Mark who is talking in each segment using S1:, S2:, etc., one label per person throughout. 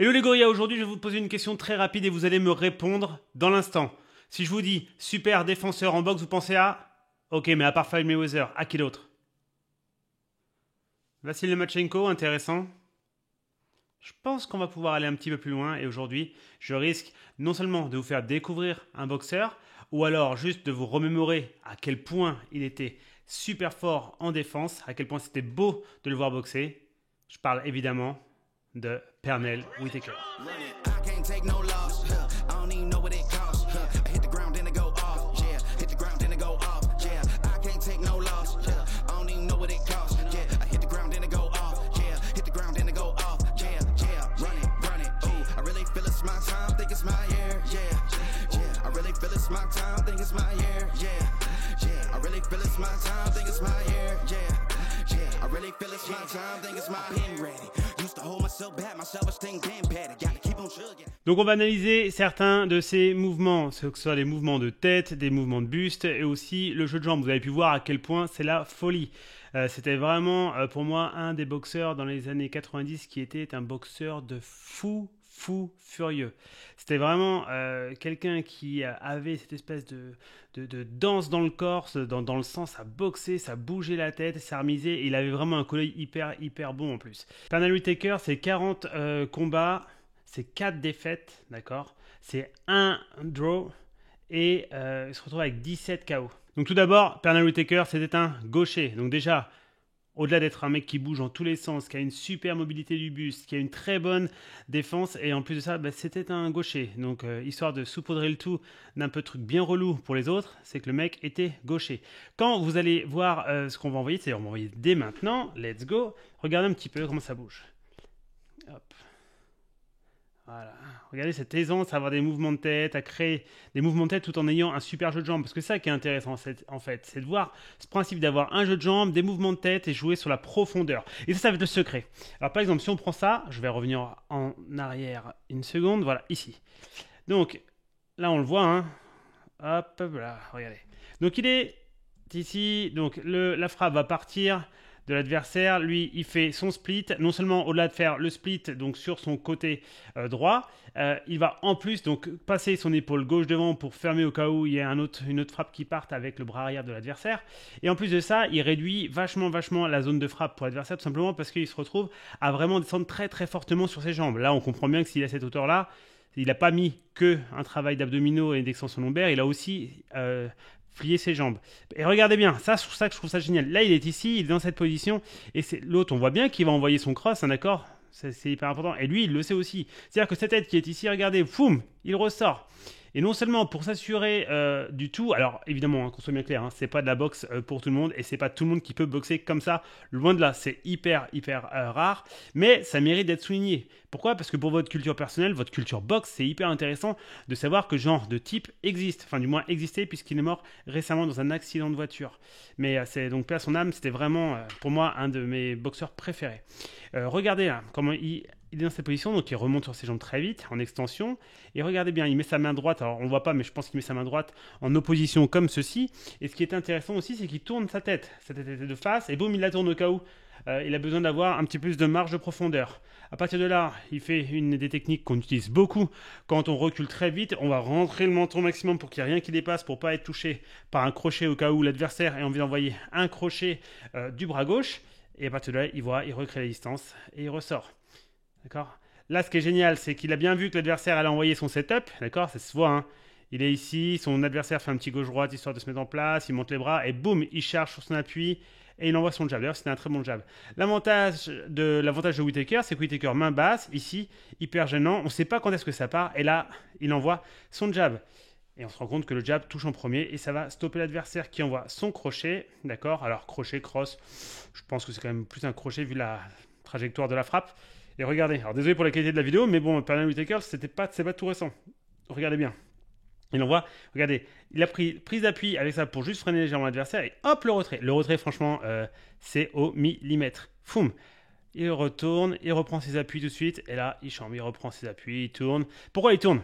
S1: Hello les gorillas, aujourd'hui je vais vous poser une question très rapide et vous allez me répondre dans l'instant. Si je vous dis super défenseur en boxe, vous pensez à... Ok, mais à part Floyd Mayweather, à qui d'autre? Vassil Lomachenko, intéressant. Je pense qu'on va pouvoir aller un petit peu plus loin et aujourd'hui, je risque non seulement de vous faire découvrir un boxeur, ou alors juste de vous remémorer à quel point il était super fort en défense, à quel point c'était beau de le voir boxer. Je parle évidemment de Pernell Whitaker. Donc on va analyser certains de ces mouvements, que ce soit des mouvements de tête, des mouvements de buste et aussi le jeu de jambes. Vous avez pu voir à quel point c'est la folie. C'était vraiment pour moi un des boxeurs dans les années 90 qui était un boxeur de fou furieux. C'était vraiment quelqu'un qui avait cette espèce de danse dans le corps, dans le sang, ça boxait, ça bougeait la tête, ça remisait, et il avait vraiment un collier hyper bon en plus. Pernell Whitaker, c'est 40 combats, c'est 4 défaites, d'accord, c'est 1 draw, et il se retrouve avec 17 KO. Donc tout d'abord, Pernell Whitaker, c'était un gaucher, donc déjà... Au-delà d'être un mec qui bouge dans tous les sens, qui a une super mobilité du buste, qui a une très bonne défense, et en plus de ça, c'était un gaucher. Donc, histoire de saupoudrer le tout d'un peu de truc bien relou pour les autres, c'est que le mec était gaucher. Quand vous allez voir ce qu'on va envoyer, c'est-à-dire on va envoyer dès maintenant, let's go, regardez un petit peu comment ça bouge. Hop. Voilà. Regardez cette aisance à avoir des mouvements de tête, à créer des mouvements de tête tout en ayant un super jeu de jambes. Parce que c'est ça qui est intéressant en fait, c'est de voir ce principe d'avoir un jeu de jambes, des mouvements de tête et jouer sur la profondeur. Et ça va être le secret. Alors par exemple, si on prend ça, je vais revenir en arrière une seconde, voilà, ici. Donc là on le voit, hein. Hop, voilà, regardez. Donc il est ici, donc la frappe va partir de l'adversaire, lui il fait son split, non seulement au-delà de faire le split donc sur son côté droit, il va en plus donc passer son épaule gauche devant pour fermer au cas où il y a une autre frappe qui parte avec le bras arrière de l'adversaire, et en plus de ça il réduit vachement la zone de frappe pour l'adversaire, tout simplement parce qu'il se retrouve à vraiment descendre très fortement sur ses jambes. Là on comprend bien que s'il a cette hauteur là, il n'a pas mis que un travail d'abdominaux et d'extension lombaire, il a aussi plier ses jambes. Et regardez bien, ça, c'est pour ça que je trouve ça génial. Là, il est ici, il est dans cette position, et c'est l'autre, on voit bien qu'il va envoyer son cross, hein, d'accord ? C'est hyper important. Et lui, il le sait aussi. C'est-à-dire que cette tête qui est ici, regardez, foum, il ressort. Et non seulement pour s'assurer du tout, alors évidemment, hein, qu'on soit bien clair, hein, c'est pas de la boxe pour tout le monde, et c'est pas tout le monde qui peut boxer comme ça, loin de là, c'est hyper rare, mais ça mérite d'être souligné. Pourquoi ? Parce que pour votre culture personnelle, votre culture boxe, c'est hyper intéressant de savoir que ce genre de type existe, enfin du moins existait, puisqu'il est mort récemment dans un accident de voiture. Mais c'est donc paix à son âme, c'était vraiment pour moi un de mes boxeurs préférés. Regardez là, comment il est dans cette position, donc il remonte sur ses jambes très vite, en extension, et regardez bien, il met sa main droite, alors on ne voit pas, mais je pense qu'il met sa main droite en opposition comme ceci, et ce qui est intéressant aussi, c'est qu'il tourne sa tête est de face, et boum, il la tourne au cas où il a besoin d'avoir un petit peu plus de marge de profondeur. À partir de là, il fait une des techniques qu'on utilise beaucoup quand on recule très vite, on va rentrer le menton au maximum pour qu'il n'y ait rien qui dépasse, pour ne pas être touché par un crochet au cas où l'adversaire ait envie d'envoyer un crochet du bras gauche, et à partir de là, il recrée la distance, et il ressort. D'accord ? Là, ce qui est génial, c'est qu'il a bien vu que l'adversaire allait envoyer son setup. D'accord ? Ça se voit, hein. Il est ici, son adversaire fait un petit gauche-droite histoire de se mettre en place, il monte les bras et boum, il charge sur son appui et il envoie son jab. D'ailleurs, c'était un très bon jab. L'avantage de Whitaker, c'est que Whitaker, main basse, ici, hyper gênant. On ne sait pas quand est-ce que ça part et là, il envoie son jab. Et on se rend compte que le jab touche en premier et ça va stopper l'adversaire qui envoie son crochet. D'accord ? Alors, crochet, cross, je pense que c'est quand même plus un crochet vu la trajectoire de la frappe. Et regardez, alors désolé pour la qualité de la vidéo, mais bon, Pernell Whitaker, c'est pas tout récent. Regardez bien. Il envoie, regardez, il a pris prise d'appui avec ça pour juste freiner légèrement l'adversaire et hop, le retrait. Le retrait, franchement, c'est au millimètre. Foum. Il retourne, il reprend ses appuis tout de suite et là, il chambre, il reprend ses appuis, il tourne. Pourquoi il tourne ?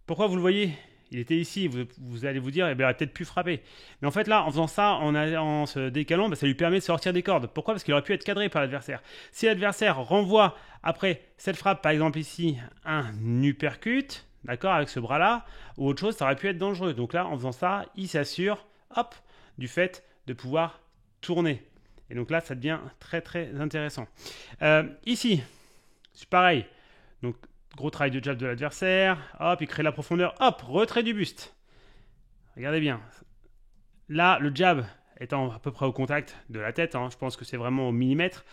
S1: Pourquoi vous le voyez ? il était ici, vous allez vous dire, eh ben, il aurait peut-être pu frapper. Mais en fait là, en faisant ça, en se décalant, ça lui permet de sortir des cordes. Pourquoi? Parce qu'il aurait pu être cadré par l'adversaire. Si l'adversaire renvoie après cette frappe, par exemple ici, un uppercut, d'accord, avec ce bras-là, ou autre chose, ça aurait pu être dangereux. Donc là, en faisant ça, il s'assure, hop, du fait de pouvoir tourner. Et donc là, ça devient très très intéressant. Ici, c'est pareil. Donc, gros travail de jab de l'adversaire. Hop, il crée la profondeur. Hop, retrait du buste. Regardez bien. Là, le jab étant à peu près au contact de la tête, je pense que c'est vraiment au millimètre.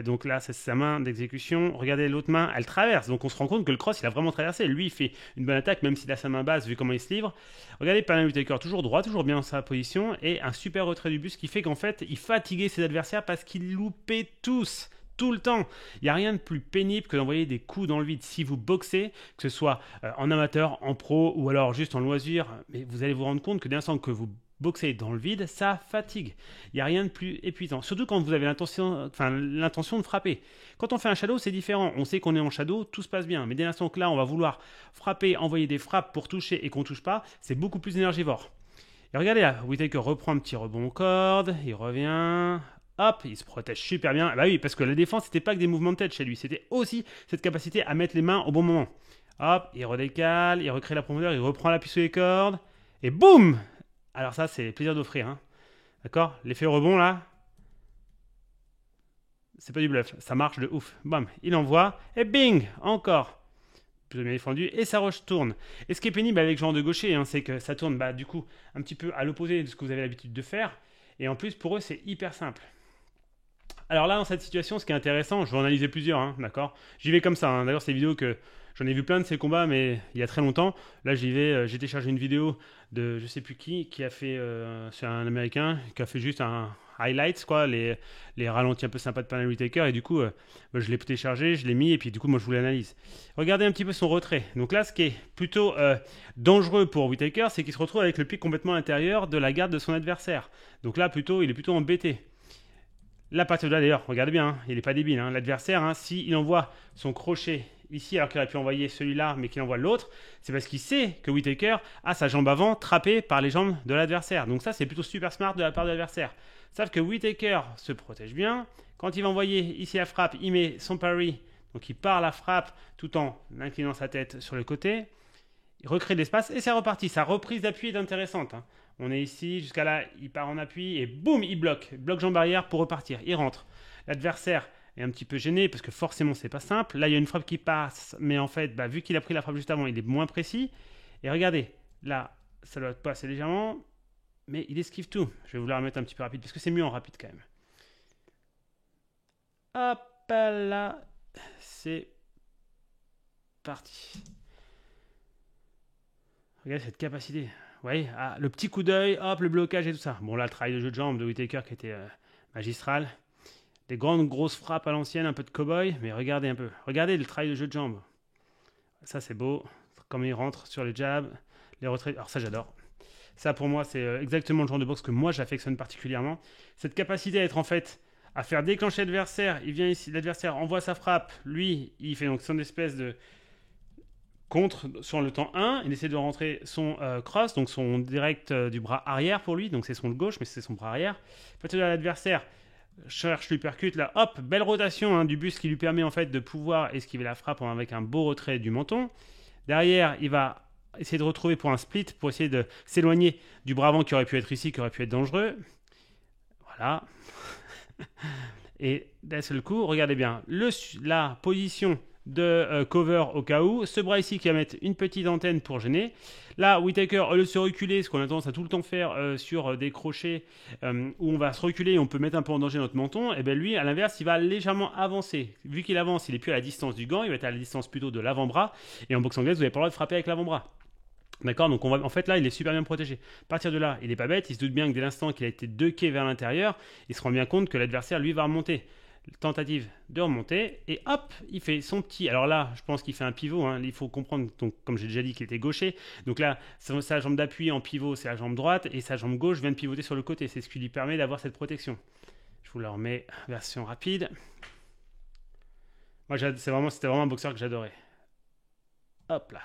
S1: Donc là, c'est sa main d'exécution. Regardez l'autre main, elle traverse. Donc on se rend compte que le cross, il a vraiment traversé. Lui, il fait une bonne attaque, même s'il a sa main basse, vu comment il se livre. Regardez Pernell Whitaker, toujours droit, toujours bien dans sa position. Et un super retrait du buste qui fait qu'en fait, il fatiguait ses adversaires parce qu'il loupait tous. Tout le temps. Il n'y a rien de plus pénible que d'envoyer des coups dans le vide. Si vous boxez, que ce soit en amateur, en pro ou alors juste en loisir, mais vous allez vous rendre compte que dès l'instant que vous boxer dans le vide, ça fatigue. Il n'y a rien de plus épuisant. Surtout quand vous avez l'intention de frapper. Quand on fait un shadow, c'est différent. On sait qu'on est en shadow, tout se passe bien. Mais dès l'instant que là, on va vouloir frapper, envoyer des frappes pour toucher et qu'on ne touche pas, c'est beaucoup plus énergivore. Et regardez là, Whitaker reprend un petit rebond aux cordes, il revient... Hop, il se protège super bien. Bah oui, parce que la défense, c'était pas que des mouvements de tête chez lui, c'était aussi cette capacité à mettre les mains au bon moment. Hop, il redécale, il recrée la profondeur, il reprend l'appui sur les cordes, et boum! Alors ça, c'est plaisir d'offrir, hein. D'accord? L'effet rebond, là, c'est pas du bluff, ça marche de ouf. Bam, il envoie, et bing! Encore. Plus bien défendu, et ça retourne. Et ce qui est pénible avec le genre de gaucher, c'est que ça tourne, du coup, un petit peu à l'opposé de ce que vous avez l'habitude de faire. Et en plus, pour eux, c'est hyper simple. Alors là, dans cette situation, ce qui est intéressant, je vais en analyser plusieurs, d'accord? J'y vais comme ça, D'ailleurs, c'est des vidéos que j'en ai vu plein de ces combats, mais il y a très longtemps. Là, j'y vais, j'ai téléchargé une vidéo de je sais plus qui a fait, c'est un Américain, qui a fait juste un highlights, quoi, les ralentis un peu sympas de Pernell Whitaker, et du coup, je l'ai téléchargé, je l'ai mis, et puis du coup, moi, je vous l'analyse. Regardez un petit peu son retrait. Donc là, ce qui est plutôt dangereux pour Whitaker, c'est qu'il se retrouve avec le pied complètement intérieur de la garde de son adversaire. Donc là, il est plutôt embêté. Là, à partir de là, d'ailleurs, regardez bien, il n'est pas débile. L'adversaire, s'il envoie son crochet ici, alors qu'il aurait pu envoyer celui-là, mais qu'il envoie l'autre, c'est parce qu'il sait que Whitaker a sa jambe avant trappée par les jambes de l'adversaire. Donc ça, c'est plutôt super smart de la part de l'adversaire. Sauf que Whitaker se protège bien. Quand il va envoyer ici la frappe, il met son parry, donc il part la frappe tout en inclinant sa tête sur le côté. Il recrée de l'espace et c'est reparti. Sa reprise d'appui est intéressante. On est ici, jusqu'à là, il part en appui et boum, il bloque. Bloque jambe arrière pour repartir. Il rentre. L'adversaire est un petit peu gêné parce que forcément, c'est pas simple. Là, il y a une frappe qui passe, mais en fait, vu qu'il a pris la frappe juste avant, il est moins précis. Et regardez, là, ça doit passer légèrement, mais il esquive tout. Je vais vous la remettre un petit peu rapide parce que c'est mieux en rapide quand même. Hop là, c'est parti. Regardez cette capacité. Vous voyez, le petit coup d'œil, hop, le blocage et tout ça. Bon, là, le travail de jeu de jambes de Whitaker qui était magistral. Des grandes, grosses frappes à l'ancienne, un peu de cow-boy, mais regardez un peu. Regardez le travail de jeu de jambes. Ça, c'est beau. Comme il rentre sur les jabs, les retraits. Alors ça, j'adore. Ça, pour moi, c'est exactement le genre de boxe que moi, j'affectionne particulièrement. Cette capacité à être, en fait, à faire déclencher l'adversaire. Il vient ici, l'adversaire envoie sa frappe. Lui, il fait donc son espèce de... contre sur le temps 1, il essaie de rentrer son cross, donc son direct du bras arrière pour lui, donc c'est son gauche, mais c'est son bras arrière. Peut-être l'adversaire cherche l'uppercut, là, hop, belle rotation du buste qui lui permet en fait de pouvoir esquiver la frappe avec un beau retrait du menton. Derrière, il va essayer de retrouver pour un split, pour essayer de s'éloigner du bras avant qui aurait pu être ici, qui aurait pu être dangereux. Voilà. Et d'un seul coup, regardez bien, la position de cover au cas où. Ce bras ici qui va mettre une petite antenne pour gêner. Là, Whitaker, au lieu de se reculer, ce qu'on a tendance à tout le temps faire sur des crochets où on va se reculer et on peut mettre un peu en danger notre menton, et bien lui, à l'inverse, il va légèrement avancer. Vu qu'il avance, il n'est plus à la distance du gant, il va être à la distance plutôt de l'avant-bras. Et en boxe anglaise, vous n'avez pas le droit de frapper avec l'avant-bras. D'accord, donc en fait là il est super bien protégé. À partir de là, il n'est pas bête, il se doute bien que dès l'instant qu'il a été ducké vers l'intérieur, il se rend bien compte que l'adversaire lui va remonter. Tentative de remonter et hop, il fait son petit. Alors là, je pense qu'il fait un pivot. Il faut comprendre, donc, comme j'ai déjà dit, qu'il était gaucher. Donc là, sa jambe d'appui en pivot, c'est la jambe droite et sa jambe gauche vient de pivoter sur le côté. C'est ce qui lui permet d'avoir cette protection. Je vous la remets version rapide. Moi, c'était vraiment un boxeur que j'adorais. Hop là.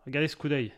S1: Regardez ce coup d'œil.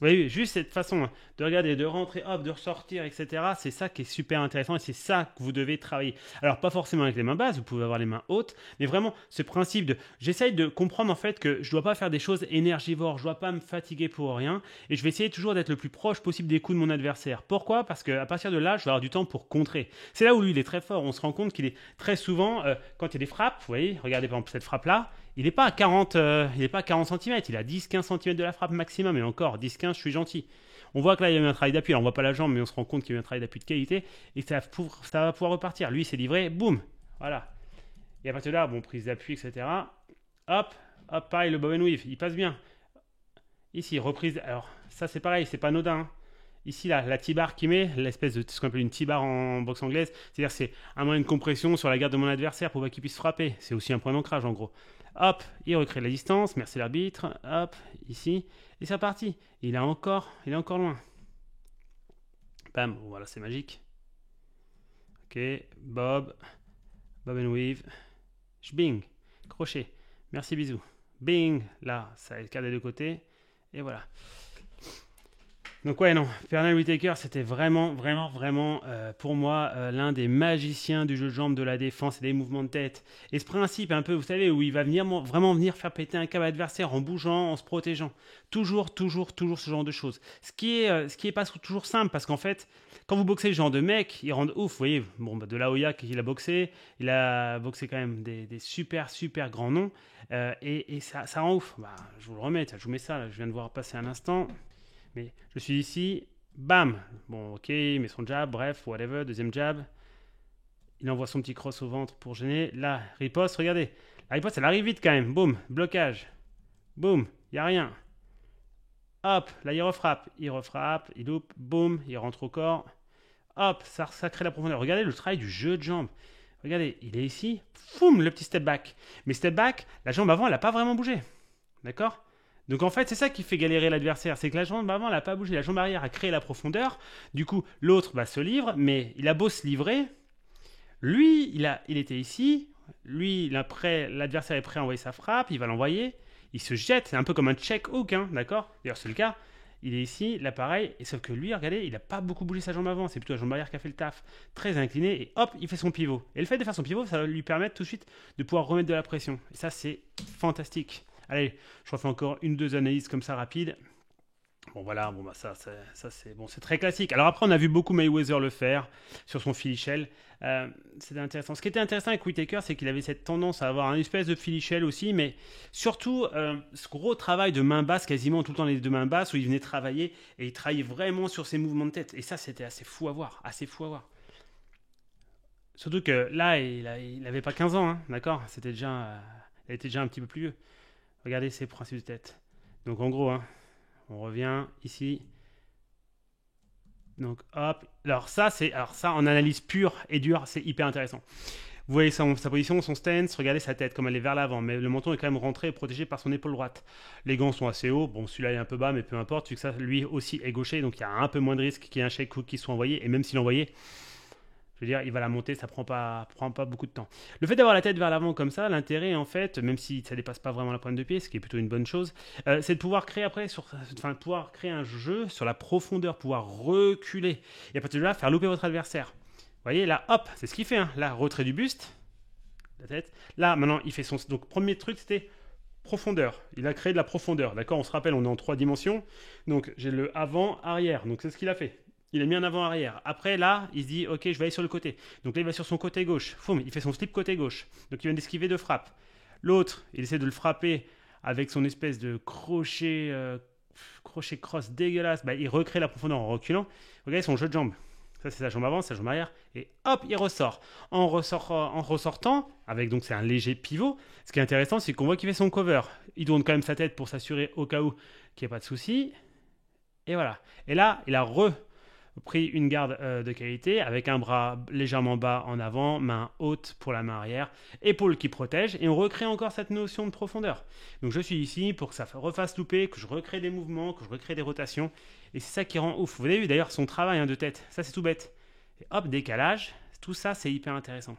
S1: Vous voyez, juste cette façon de regarder, de rentrer, hop, de ressortir, etc. C'est ça qui est super intéressant et c'est ça que vous devez travailler. Alors, pas forcément avec les mains basses, vous pouvez avoir les mains hautes, mais vraiment ce principe de... J'essaye de comprendre en fait que je ne dois pas faire des choses énergivores, je ne dois pas me fatiguer pour rien et je vais essayer toujours d'être le plus proche possible des coups de mon adversaire. Pourquoi? Parce qu'à partir de là, je vais avoir du temps pour contrer. C'est là où lui, il est très fort. On se rend compte qu'il est très souvent, quand il y a des frappes, vous voyez, regardez par exemple cette frappe-là, il n'est pas à 40, cm, il est à 10-15 cm de la frappe maximum, et encore, 10-15, je suis gentil. On voit que là, il y a eu un travail d'appui, alors on ne voit pas la jambe, mais on se rend compte qu'il y a eu un travail d'appui de qualité, et ça va pouvoir repartir. Lui, il s'est livré, boum, voilà. Et à partir de là, bon, prise d'appui, etc. Hop, hop, pareil, le bob and weave, il passe bien. Ici, reprise, alors ça c'est pareil, c'est pas anodin, hein. Ici, là, la T-bar qui met, l'espèce de ce qu'on appelle une T-bar en boxe anglaise, c'est-à-dire c'est un moyen de compression sur la garde de mon adversaire pour pas qu'il puisse frapper. C'est aussi un point d'ancrage en gros. Hop, il recrée la distance, merci l'arbitre. Hop, ici, et c'est reparti. Il est encore loin. Bam, voilà, c'est magique. Ok, bob and weave, bing, crochet. Merci, bisous. Bing, là, ça escale des deux côtés, et voilà. Donc ouais, non, Pernell Whitaker, c'était vraiment pour moi l'un des magiciens du jeu de jambes, de la défense et des mouvements de tête. Et ce principe un peu, vous savez, où il va vraiment venir faire péter un câble adversaire en bougeant, en se protégeant. Toujours ce genre de choses. Ce qui est pas toujours simple, parce qu'en fait, quand vous boxez le genre de mec, ils rendent ouf, vous voyez, bon, de La Hoya qu'il a boxé quand même des super grands noms, et ça rend ouf. Bah, je vous le remets, je vous mets ça, là, je viens de voir passer un instant. Mais je suis ici, bam. Bon, ok, il met son jab, bref, whatever, deuxième jab. Il envoie son petit cross au ventre pour gêner. Là, riposte, regardez. La riposte, elle arrive vite quand même. Boum, blocage. Boum, il n'y a rien. Hop, là, il refrappe, il loupe, boum, il rentre au corps. Hop, ça crée la profondeur. Regardez le travail du jeu de jambes. Regardez, il est ici, foum, le petit step back. Mais step back, la jambe avant, elle n'a pas vraiment bougé. D'accord ? Donc en fait, c'est ça qui fait galérer l'adversaire, c'est que la jambe avant, elle n'a pas bougé, la jambe arrière a créé la profondeur, du coup, l'autre se livre, mais il a beau se livrer, lui, il était ici, lui, l'adversaire est prêt à envoyer sa frappe, il va l'envoyer, il se jette, c'est un peu comme un check hook, hein, d'accord? D'ailleurs, c'est le cas, il est ici, là pareil, et sauf que lui, regardez, il n'a pas beaucoup bougé sa jambe avant, c'est plutôt la jambe arrière qui a fait le taf, très incliné, et hop, il fait son pivot. Et le fait de faire son pivot, ça va lui permettre tout de suite de pouvoir remettre de la pression, et ça, c'est fantastique. Allez, je refais encore une ou deux analyses comme ça rapides. Bon voilà, bon bah ça c'est bon, c'est très classique. Alors après, on a vu beaucoup Mayweather le faire sur son Philly Shell. C'était intéressant. Ce qui était intéressant avec Whitaker, c'est qu'il avait cette tendance à avoir un espèce de Philly Shell aussi, mais surtout ce gros travail de main basse, quasiment tout le temps les deux mains basses, où il venait travailler et il travaillait vraiment sur ses mouvements de tête. Et ça, c'était assez fou à voir, Surtout que là, il n'avait pas 15 ans, hein, d'accord? Il était déjà un petit peu plus vieux. Regardez ces principes de tête. Donc en gros, hein, on revient ici. Donc hop. Alors ça en analyse pure et dure, c'est hyper intéressant. Vous voyez sa position, son stance, regardez sa tête, comme elle est vers l'avant, mais le menton est quand même rentré et protégé par son épaule droite. Les gants sont assez hauts, bon celui-là est un peu bas, mais peu importe, vu que ça, lui aussi est gaucher, donc il y a un peu moins de risque qu'il y ait un shake hook qui soit envoyé, et même s'il est envoyé, je veux dire, il va la monter, ça prend pas beaucoup de temps. Le fait d'avoir la tête vers l'avant comme ça, l'intérêt en fait, même si ça dépasse pas vraiment la pointe de pied, ce qui est plutôt une bonne chose, c'est de pouvoir créer pouvoir créer un jeu sur la profondeur, pouvoir reculer et à partir de là faire louper votre adversaire. Vous voyez là, hop, c'est ce qu'il fait. Hein. Là, retrait du buste, la tête. Là, maintenant, il fait son. Donc premier truc, c'était profondeur. Il a créé de la profondeur, d'accord. On se rappelle, on est en 3 dimensions. Donc j'ai le avant, arrière. Donc c'est ce qu'il a fait. Il a mis un avant-arrière. Après, là, il se dit, ok, je vais aller sur le côté. Donc là, il va sur son côté gauche. Foum, il fait son slip côté gauche. Donc il vient d'esquiver de frappe. L'autre, il essaie de le frapper avec son espèce de crochet cross dégueulasse. Bah, il recrée la profondeur en reculant. Regardez son jeu de jambes. Ça, c'est sa jambe avant, sa jambe arrière. Et hop, il ressort. En ressortant, avec donc c'est un léger pivot. Ce qui est intéressant, c'est qu'on voit qu'il fait son cover. Il tourne quand même sa tête pour s'assurer au cas où qu'il n'y ait pas de souci. Et voilà. Et là, il a pris une garde de qualité avec un bras légèrement bas en avant, main haute pour la main arrière, épaule qui protège et on recrée encore cette notion de profondeur. Donc je suis ici pour que ça refasse louper, que je recrée des mouvements, que je recrée des rotations et c'est ça qui rend ouf. Vous avez vu d'ailleurs son travail de tête, ça c'est tout bête. Et hop, décalage, tout ça c'est hyper intéressant.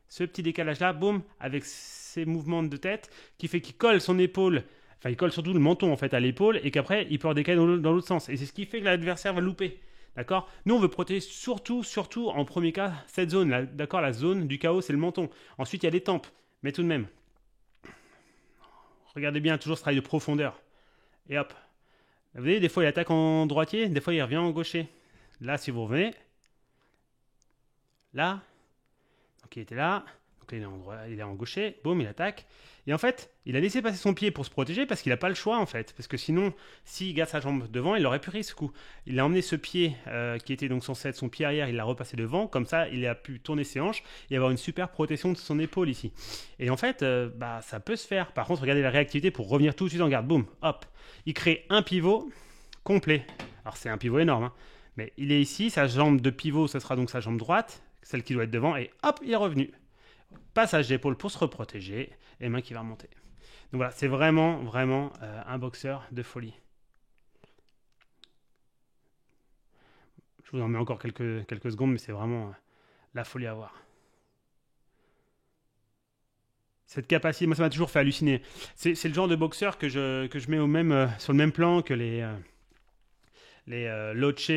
S1: Ce petit décalage là, boum, avec ses mouvements de tête qui fait qu'il colle son épaule enfin il colle surtout le menton en fait à l'épaule et qu'après il peut redécaler dans l'autre sens. Et c'est ce qui fait que l'adversaire va louper. D'accord? Nous, on veut protéger surtout en premier cas, cette zone. D'accord? La zone du chaos, c'est le menton. Ensuite, il y a les tempes. Mais tout de même, regardez bien, toujours ce travail de profondeur. Et hop. Vous voyez, des fois, il attaque en droitier, des fois, il revient en gaucher. Là, si vous revenez, là, donc il était là, donc là, il est en gaucher, boum, il attaque. Et en fait, il a laissé passer son pied pour se protéger parce qu'il n'a pas le choix en fait. Parce que sinon, s'il garde sa jambe devant, il aurait pu risquer ce coup. Il a emmené ce pied qui était donc censé être son pied arrière, il l'a repassé devant. Comme ça, il a pu tourner ses hanches et avoir une super protection de son épaule ici. Et en fait, ça peut se faire. Par contre, regardez la réactivité pour revenir tout de suite en garde. Boum, hop. Il crée un pivot complet. Alors c'est un pivot énorme, hein. Mais il est ici, sa jambe de pivot, ce sera donc sa jambe droite, celle qui doit être devant, et hop, il est revenu. Passage d'épaule pour se reprotéger, et main qui va remonter. Donc voilà, c'est vraiment un boxeur de folie. Je vous en mets encore quelques secondes, mais c'est vraiment la folie à voir. Cette capacité, moi ça m'a toujours fait halluciner. C'est le genre de boxeur que je mets sur le même plan que les Loche,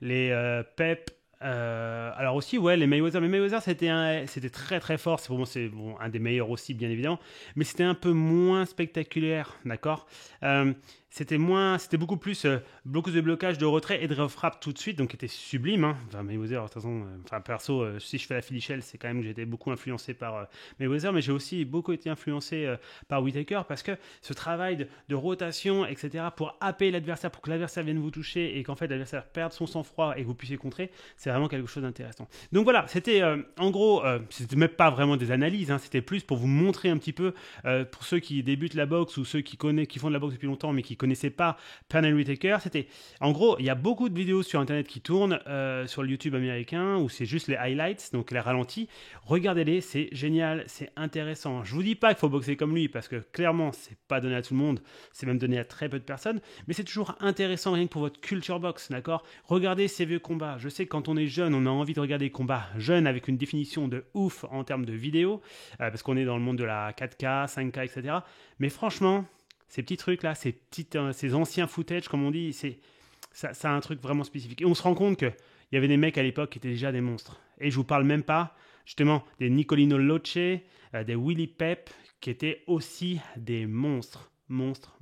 S1: les Pep. Alors aussi, ouais, les Mayweather. Mais Mayweather, c'était très très fort. C'est pour moi, c'est un des meilleurs aussi, bien évidemment. Mais c'était un peu moins spectaculaire, d'accord. C'était beaucoup plus de blocage, de retrait et de frappe tout de suite, donc était sublime. Hein. Enfin, Mayweather, de toute façon, perso, si je fais la Filichelle, c'est quand même que j'ai été beaucoup influencé par Mayweather, mais j'ai aussi beaucoup été influencé par Whittaker parce que ce travail de rotation, etc., pour happer l'adversaire, pour que l'adversaire vienne vous toucher et qu'en fait l'adversaire perde son sang-froid et que vous puissiez contrer, c'est vraiment quelque chose d'intéressant. Donc voilà, c'était en gros, c'était même pas vraiment des analyses, hein, c'était plus pour vous montrer un petit peu, pour ceux qui débutent la boxe ou ceux qui font de la boxe depuis longtemps mais qui connaissaient pas Pernell Whittaker. C'était, en gros, il y a beaucoup de vidéos sur internet qui tournent sur le YouTube américain où c'est juste les highlights, donc les ralentis. Regardez-les, c'est génial, c'est intéressant. Je vous dis pas qu'il faut boxer comme lui parce que clairement c'est pas donné à tout le monde, c'est même donné à très peu de personnes, mais c'est toujours intéressant rien que pour votre culture box, d'accord? Regardez ces vieux combats. Je sais que quand on est jeune, on a envie de regarder des combats jeunes avec une définition de ouf en termes de vidéo, parce qu'on est dans le monde de la 4K, 5K, etc. Mais franchement, ces petits trucs là, ces anciens footage comme on dit, ça a un truc vraiment spécifique. Et on se rend compte qu'il y avait des mecs à l'époque qui étaient déjà des monstres. Et je vous parle même pas justement des Nicolino Loce, des Willie Pep qui étaient aussi des monstres. Monstre.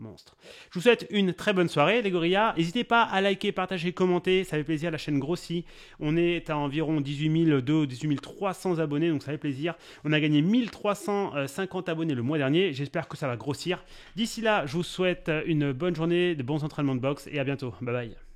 S1: Je vous souhaite une très bonne soirée les gorillas. N'hésitez pas à liker, partager, commenter, ça fait plaisir, la chaîne grossit. On est à environ 18 200 ou 18 300 abonnés, donc ça fait plaisir. On a gagné 1350 abonnés le mois dernier, j'espère que ça va grossir. D'ici là, je vous souhaite une bonne journée, de bons entraînements de boxe et à bientôt. Bye bye.